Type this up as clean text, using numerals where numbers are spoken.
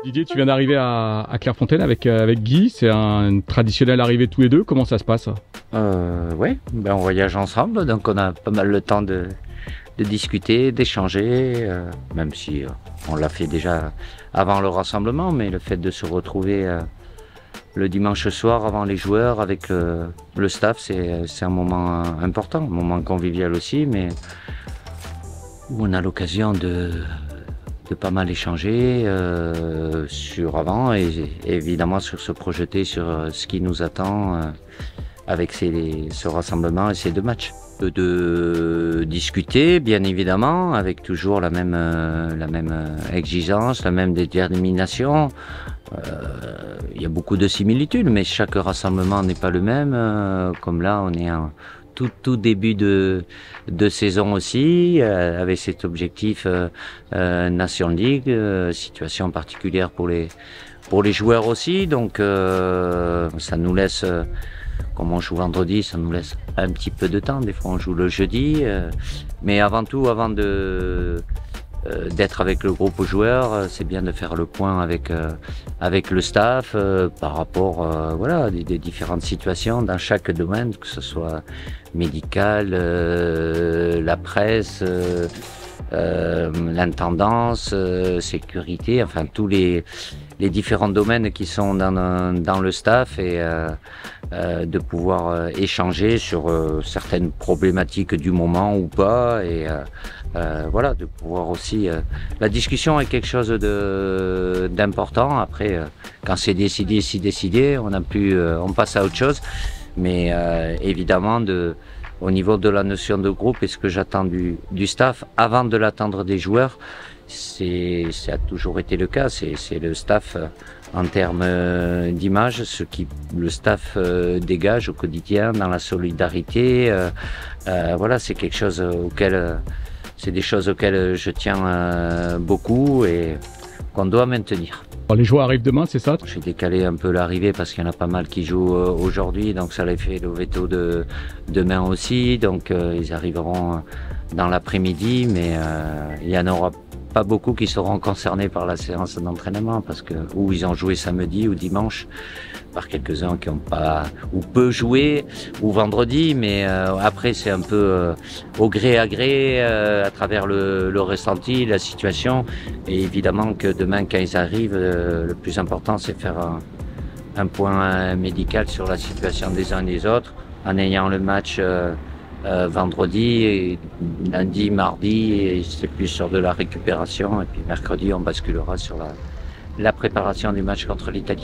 Didier, tu viens d'arriver à Clairefontaine avec Guy. C'est une traditionnelle arrivée tous les deux. Comment ça se passe? Oui, on voyage ensemble, donc on a pas mal le temps de discuter, d'échanger, même si on l'a fait déjà avant le rassemblement, mais le fait de se retrouver le dimanche soir avant les joueurs avec le staff, c'est un moment important, un moment convivial aussi, mais où on a l'occasion de pas mal échanger sur avant et évidemment sur se projeter sur ce qui nous attend avec ce rassemblement et ces deux matchs. De discuter, bien évidemment, avec toujours la même exigence, la même détermination. Il y a beaucoup de similitudes, mais chaque rassemblement n'est pas le même. Comme là, on est en tout début de saison aussi, avec cet objectif Nation League, situation particulière pour les joueurs aussi. Donc, ça nous laisse... Comme on joue vendredi, ça nous laisse un petit peu de temps. Des fois, on joue le jeudi. Mais avant tout, avant d'être avec le groupe joueurs, c'est bien de faire le point avec le staff par rapport voilà, des différentes situations dans chaque domaine, que ce soit médical, la presse, l'intendance, sécurité, enfin tous les différents domaines qui sont dans le staff et de pouvoir échanger sur certaines problématiques du moment ou pas et voilà, de pouvoir aussi... la discussion est quelque chose d'important. Après, quand c'est décidé, on passe à autre chose. Mais évidemment, au niveau de la notion de groupe et ce que j'attends du staff, avant de l'attendre des joueurs, ça a toujours été le cas. C'est le staff en termes d'image, ce qui le staff dégage au quotidien dans la solidarité. Voilà, c'est quelque chose c'est des choses auxquelles je tiens beaucoup et qu'on doit maintenir. Les joueurs arrivent demain, c'est ça? J'ai décalé un peu l'arrivée parce qu'il y en a pas mal qui jouent aujourd'hui, donc ça les fait le veto de demain aussi. Donc ils arriveront dans l'après-midi, mais il y en aura pas beaucoup qui seront concernés par la séance d'entraînement parce que ou ils ont joué samedi ou dimanche, par quelques-uns qui n'ont pas ou peu joué ou vendredi, mais après c'est un peu au gré à gré à travers le ressenti, la situation, et évidemment que demain quand ils arrivent, le plus important c'est faire un point médical sur la situation des uns et des autres en ayant le match vendredi, et lundi, mardi, c'est plus sur de la récupération, et puis mercredi on basculera sur la préparation du match contre l'Italie.